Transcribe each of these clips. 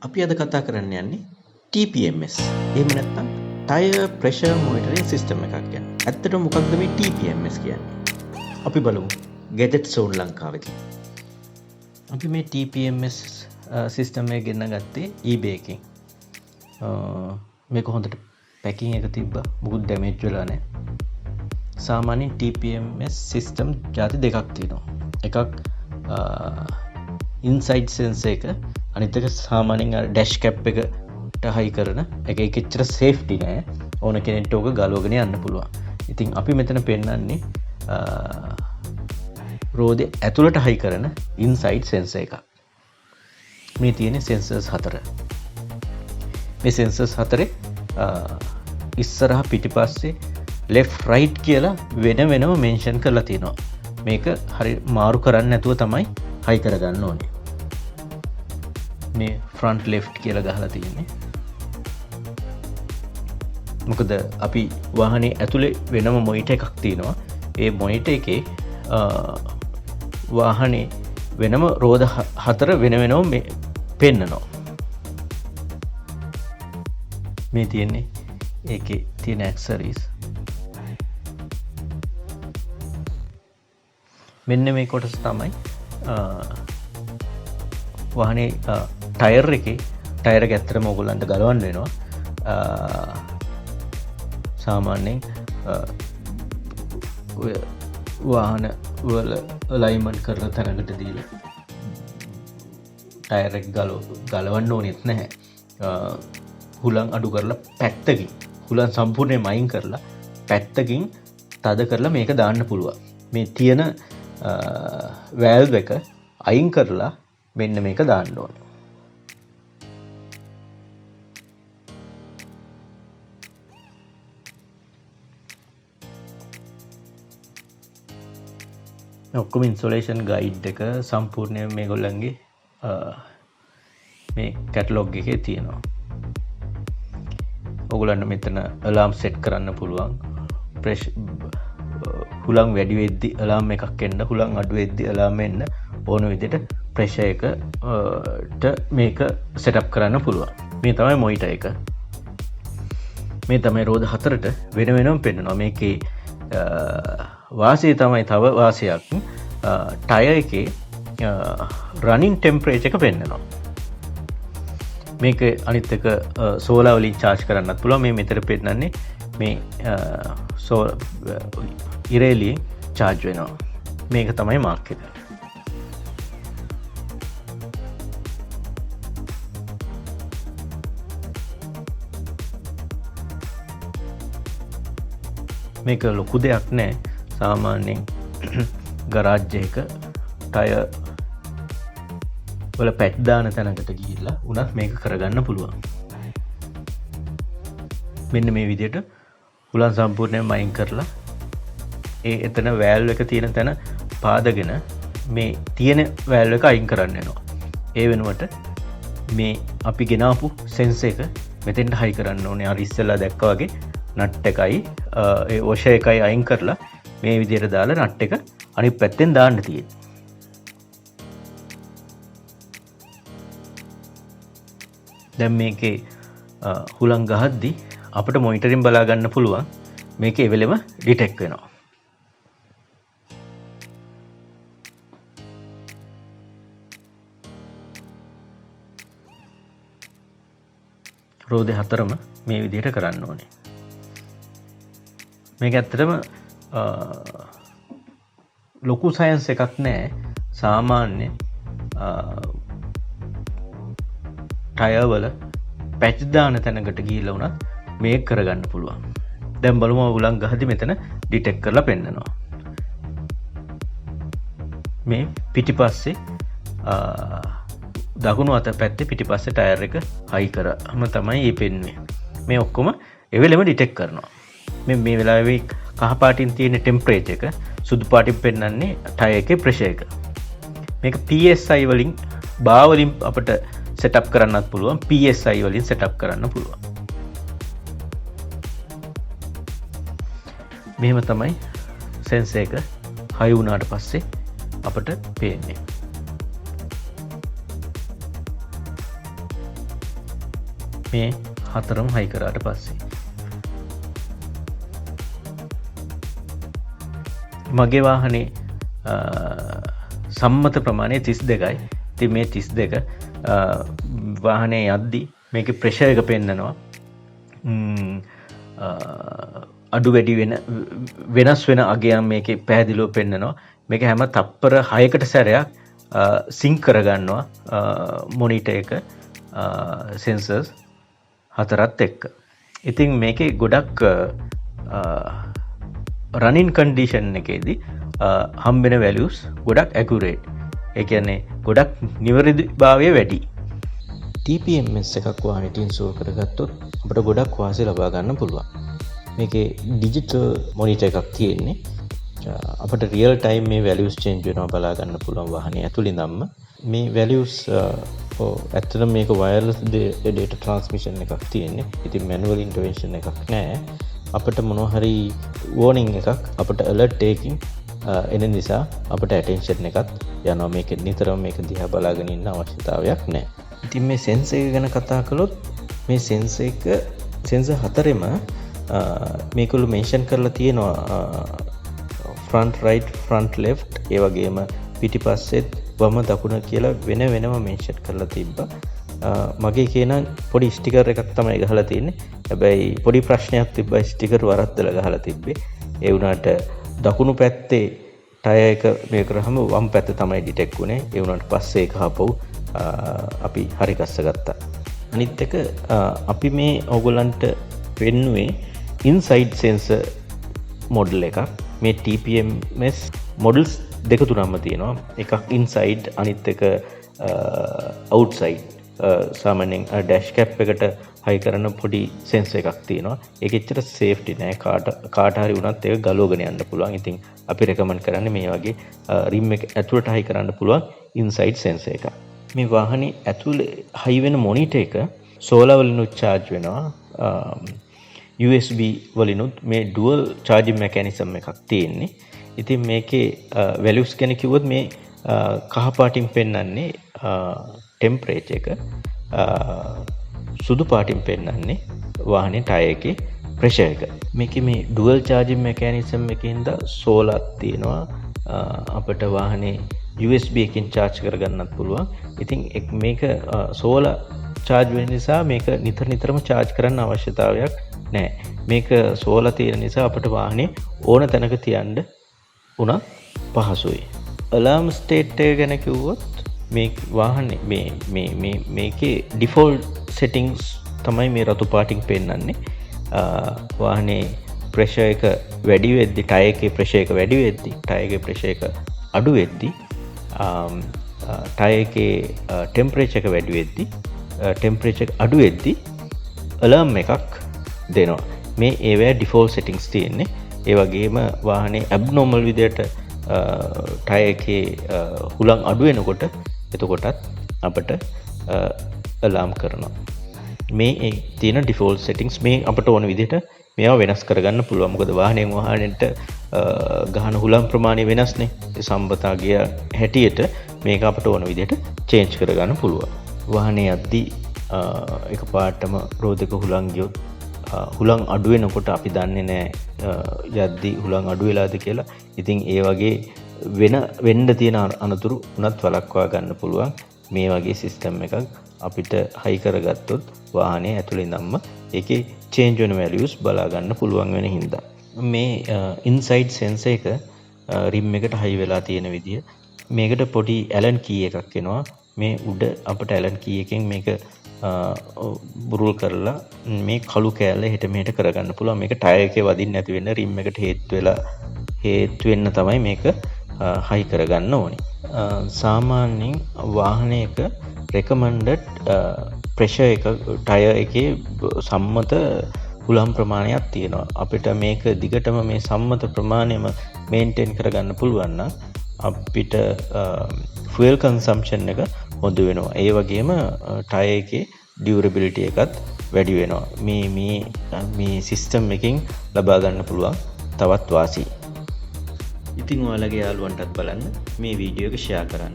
අපි අද කතා කරන්න යන්නේ TPMS. එහෙම නැත්නම් Tire Pressure Monitoring System එකක් ගැන. ඇත්තටම මොකක්ද මේ TPMS කියන්නේ? අපි බලමු Gadget Zone ලංකාවේදී. අපි මේ TPMS සිස්ටම් එක ගෙන්න ගත්තේ eBay එකෙන්. මේක හොඳට පැකින් එක තිබ්බා. මුකුත් ඩැමේජ් වෙලා නැහැ. සාමාන්‍යයෙන් TPMS සිස්ටම් ಜಾති දෙකක් තියෙනවා. එකක් ඉන්සයිඩ් සෙන්සර් එක, අනිත් එක සාමාන්‍යයෙන් ඩෑෂ් කැප් එකට හයි කරන එක. ඒක එච්චර සේෆ්ටි නෑ. ඕන කෙනෙක්ට ඕක ගලවගෙන යන්න පුළුවන්. ඉතින් අපි මෙතන පෙන්නන්නේ රෝදේ ඇතුළට හයි කරන ඉන්සයිඩ් සෙන්සර් එකක්. මේ තියෙන සෙන්සර්ස් 4. මේ සෙන්සර්ස් 4 ඉස්සරහ පිටිපස්සේ left right කියලා වෙනම මෙන්ෂන් කරලා තියෙනවා. මේක හරි මාරු කරන්න නැතුව තමයි හයි කරගන්න ඕනේ. මේ front left කියලා ගහලා තියෙන්නේ. මොකද අපි වාහනේ ඇතුලේ වෙනම මොනිටර් එකක් තියෙනවා. ඒ මොනිටර් එකේ වාහනේ වෙනම රෝද 4 වෙනම පෙන්නනවා. මේ තියෙන්නේ ඒකේ තියෙන ඇක්සසරිස්. මෙන්න මේ කොටස තමයි වාහනේ ටයර් එකේ ටයර් එක ඇත්තටම ඕගොල්ලන්ට ගලවන්න වෙනවා. සාමාන්‍යයෙන් ඔය වාහන වල අලයින්මන්ට් කරන තැනකට දීලා ටයර් එක ගලවන්න ඕනෙත් නැහැ. හුලං අඩු කරලා පැත්තකින් හුලං සම්පූර්ණයෙන්ම අයින් කරලා පැත්තකින් තද කරලා මේක දාන්න පුළුවන්. මේ තියෙන වැල්ව් එක අයින් කරලා මෙන්න මේක දාන්න ඕනේ. ඔක්කොම ඉන්ස්ටොලේෂන් ගයිඩ් එක සම්පූර්ණයෙන් මේගොල්ලන්ගේ මේ කැටලොග් එකේ තියෙනවා. ඔයගොල්ලන්ට මෙතන අලාර්ම් සෙට් කරන්න පුළුවන්. හුලං වැඩි වෙද්දි අලාර්ම් එකක් එන්න, හුලං අඩු වෙද්දි අලාර්ම් එන්න ඕන විදිහට ප්‍රෙෂර් එකට මේක සෙටප් කරන්න පුළුවන්. මේ තමයි මොනිටර් එක. මේ තමයි රෝද 4ට වෙනම පෙන්නනවා. මේකේ වාසිය තමයි තව වාසියක්. ටයර් එකේ රනින් ටෙම්පරේචර් එක පෙන්නනවා. මේක අනිත් එක සෝලාර් වලින් charge කරන්නත් පුළුවන්. මේ මෙතන පෙන්නන්නේ මේ ඉරේලියෙන් charge වෙනවා. මේක තමයි මාක් එක. මේක ලොකු දෙයක් නෑ. සාමාන්‍යයෙන් ගරාජ් එක ටයර් වල පැට් දාන තැනකට ගිහිල්ලා උනත් මේක කරගන්න පුළුවන්. මෙන්න මේ විදිහට හුලං සම්පූර්ණයෙන්ම අයින් කරලා ඒ එතන වැල්ව් එක තියෙන තැන පාදගෙන මේ තියෙන වැල්ව් එක අයින් කරන්න වෙනවා. ඒ වෙනුවට මේ අපි ගෙනාපු සෙන්සර් එක මෙතෙන්ට හයි කරන්න ඕනේ. අර ඉස්සෙල්ලා දැක්කා වගේ නට් එකයි ඒ වොෂර් එකයි අයින් කරලා මේ විදිහට දාලා නට් එක අනිත් පැත්තෙන් දාන්න තියෙනවා. දැන් මේකේ හුලං ගහද්දි අපිට මොනිටරින් බලා ගන්න පුළුවන්. මේක එවෙලෙම ඩිටෙක්ට් වෙනවා. රෝදේ 4ම මේ විදිහට කරන්න ඕනේ. මේක ඇත්තටම ලොකු සයන්ස් එකක් නෑ. සාමාන්‍ය ටයර් වල පැච් දාන තැනකට ගිහිල්ලා උනත් මේක කරගන්න පුළුවන්. දැන් බලමු උලං ගහද්දි මෙතන ඩිටෙක්ට් කරලා පෙන්නනවා. මේ පිටිපස්සේ දකුණු අත පැත්තේ පිටිපස්සේ ටයර් එක හයි කරාම තමයි මේ පෙන්වන්නේ. මේ ඔක්කොම එවෙලෙම ඩිටෙක්ට් කරනවා. මේ වෙලාවේ කහ පාටින් තියෙන ටෙම්පරේචර් එක, සුදු පාටින් පෙන්වන්නේ ටයර් එකේ ප්‍රෙෂර් එක. මේක PSI වලින් බා වලින් අපිට සෙටප් කරන්නත් පුළුවන්. PSI වලින් සෙටප් කරන්න පුළුවන්. මෙහෙම තමයි සෙන්සර් එක හයි වුණාට පස්සේ අපිට පේන්නේ. මේ හතරම හයි කරාට පස්සේ. මගේ වාහනේ සම්මත ප්‍රමාණය 32යි. ඉතින් මේ 32 වාහනේ යද්දි මේකේ ප්‍රෙෂර් එක පෙන්නනවා. අඩු වැඩි වෙනස් වෙන අගයන් මේකේ පැහැදිලිව පෙන්නනවා. මේක හැම තප්පර 6කට සැරයක් සිංක් කරගන්නවා මොනිටර් එක සෙන්සර්ස් හතරත් එක්ක. ඉතින් මේකේ ගොඩක් රනින් කන්ඩිෂන් එකේදී හම්බෙන වැලියුස් ගොඩක් ඇකුරේට්. ඒ කියන්නේ ගොඩක් නිවැරදිභාවය වැඩි. TPMS එකක් වාහනේට ඉන්ස්ටෝල් කරගත්තොත් අපිට ගොඩක් වාසිය ලබා ගන්න පුළුවන්. මේකේ ඩිජිටල් මොනිටර් එකක් තියෙන්නේ. අපිට රියල් ටයිම් මේ වැලියුස් චේන්ජ් වෙනවා බලා ගන්න පුළුවන් වාහනේ ඇතුළේ ඉඳන්ම. මේ වැලියුස් ඇත්තටම මේක වයර්ලස් ඩේටා ට්‍රාන්ස්මිෂන් එකක් තියෙන්නේ. ඉතින් මැනුවල් ඉන්ටර්වෙන්ෂන් එකක් නැහැ. අපිට මොනවා හරි වෝනින් එකක් අපිට ඇලර්ට් එකකින් එන නිසා අපිට ඇටෙන්ෂන් එකක් යනවා. මේක නිතරම මේක දිහා බලාගෙන ඉන්න අවශ්‍යතාවයක් නැහැ. ඉතින් මේ සෙන්සර් එක ගැන කතා කළොත් මේ සෙන්සර් හතරෙම මේකළු මෙන්ෂන් කරලා තියෙනවා ෆ්‍රන්ට් රයිට් ෆ්‍රන්ට් ලෙෆ්ට් ඒ වගේම පිටිපස්සෙත් වම දකුණ කියලා වෙනම මෙන්ෂන් කරලා තිබ්බා. මගේ කියන පොඩි ස්ටිකර් එකක් තමයි ගහලා තියෙන්නේ. හැබැයි පොඩි ප්‍රශ්නයක් තිබ්බා ස්ටිකර් වරද්දලා ගහලා තිබ්බේ. ඒ වුණාට දකුණු පැත්තේ ටයර් එක මේ කරාම වම් පැත්ත තමයි ඩිටෙක්ට් වුනේ. ඒ වුණාට පස්සේ ඒක ආපහු අපි හරි ගස්ස ගත්තා. අනිත් එක අපි මේ ඕගොල්ලන්ට පෙන්නුවේ ඉන්සයිඩ් සෙන්සර් මොඩල් එකක්. මේ TPMS මොඩල්ස් දෙක තුනක්ම තියෙනවා. එකක් ඉන්සයිඩ් අනිත් එක අවුට්සයිඩ්. සාමාන්‍යයෙන් ඩෑෂ් කැප් එකට හයි කරන පොඩි සෙන්සර් එකක් තියෙනවා. ඒක එච්චර සේෆ්ටි නෑ. කාට හරි වුණත් ඒක ගලවගෙන යන්න පුළුවන්. ඉතින් අපි රෙකමන්ඩ් කරන්නේ මේ වගේ රිම් එක ඇතුළට හයි කරන්න පුළුවන් ඉන්සයිඩ් සෙන්සර් එකක්. මේ වාහනේ ඇතුළේ හයි වෙන මොනිටර් එක සෝලාර් වලිනුත් charge වෙනවා. USB වලිනුත් මේ ඩුවල් charging mechanism එකක් තියෙන්නේ. ඉතින් මේකේ values ගැන කිව්වොත් මේ කහ පාටින් පෙන්වන්නේ temperature එක. සුදු පාටින් පෙන්වන්නේ වාහනේ ටයර් එකේ pressure එක. මේකේ මේ ඩුවල් charging mechanism එකකින්ද සෝලාර් තියෙනවා. අපිට වාහනේ USB එකකින් charge කරගන්නත් පුළුවන්. ඉතින් මේක සෝලාර් charge වෙන නිසා මේක නිතරම charge කරන්න අවශ්‍යතාවයක් නැහැ. මේක සෝලාර් තියෙන නිසා අපිට වාහනේ ඕන තැනක තියන්න උනත් පහසුයි. alarm state එක ගැන කිව්වොත් මේ වාහනේ මේකේ default settings තමයි මේ රතු පාටින් පෙන්වන්නේ. වාහනේ pressure එක වැඩි වෙද්දි ටයර් එකේ pressure එක වැඩි වෙද්දි ටයර් එකේ pressure එක අඩු වෙද්දි ටයර් එකේ temperature එක වැඩි වෙද්දි temperature එක අඩු වෙද්දි alarm එකක් දෙනවා. මේ ඒවැ default settings තියෙන්නේ. ඒ වගේම වාහනේ abnormal විදියට ටයර් එකේ හුලං අඩු වෙනකොට එතකොටත් අපිට alarm කරනවා. මේ තියෙන default settings මේ අපිට ඕන විදිහට මේවා වෙනස් කරගන්න පුළුවන්. මොකද වාහනයෙන් වාහනයට ගහන හුලම් ප්‍රමාණය වෙනස්නේ. ඒ සම්බතාගය හැටියට මේක අපිට ඕන විදිහට change කරගන්න පුළුවන්. වාහනේ යද්දි එකපාරටම රෝදක හුලං ගියොත් හුලං අඩු වෙනකොට අපි දන්නේ නැහැ යද්දි හුලං අඩු වෙලාද කියලා. ඉතින් ඒ වගේ වෙන්න තියෙන අනතුරු උනත් වළක්වා ගන්න පුළුවන් මේ වගේ සිස්ටම් එකක් අපිට හයි කරගත්තොත් වාහනේ ඇතුළේ ඉඳන්ම ඒකේ චේන්ජ් වෙන වැලියුස් බලා ගන්න පුළුවන් වෙන හින්දා. මේ ඉන්සයිඩ් සෙන්සර් එක රිම් එකට හයි වෙලා තියෙන විදිය මේකට පොඩි ඇලන් කී එකක් එනවා. මේ උඩ අපිට ඇලන් කී එකෙන් මේක බුරුල් කරලා මේ කළු කෑල්ල හෙට මෙහෙට කරගන්න පුළුවන්. මේක ටයර් එකේ වදින්න නැති වෙන්න රිම් එකට හේතු වෙන්න තමයි මේක හයි කරගන්න ඕනේ. සාමාන්‍යයෙන් වාහනයක recommended pressure එක ටයර් එකේ සම්මත හුලම් ප්‍රමාණයක් තියෙනවා. අපිට මේක දිගටම මේ සම්මත ප්‍රමාණයම මේන්ටේන් කරගන්න පුළුවන් නම් අපිට fuel consumption එක හොඳ වෙනවා. ඒ වගේම ටයර් එකේ durability එකත් වැඩි වෙනවා. මේ සිස්ටම් එකකින් ලබා ගන්න පුළුවන් තවත් වාසි. ඉතින් ඔයාලගේ යාළුවන්ටත් බලන්න මේ වීඩියෝ එක ෂෙයා කරන්න.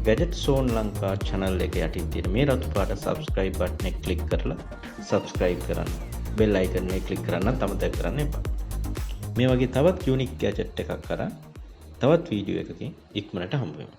ගැජට් සෝන් ලංකා channel එක යටින් තියෙන මේ රතු පාට subscribe button එක click කරලා subscribe කරන්න. bell icon එක click කරන්නත් අමතක කරන්න එපා. මේ වගේ තවත් unique gadget එකක් කරා තවත් වීඩියෝ එකකින් ඉක්මනට හම්බ වෙමු.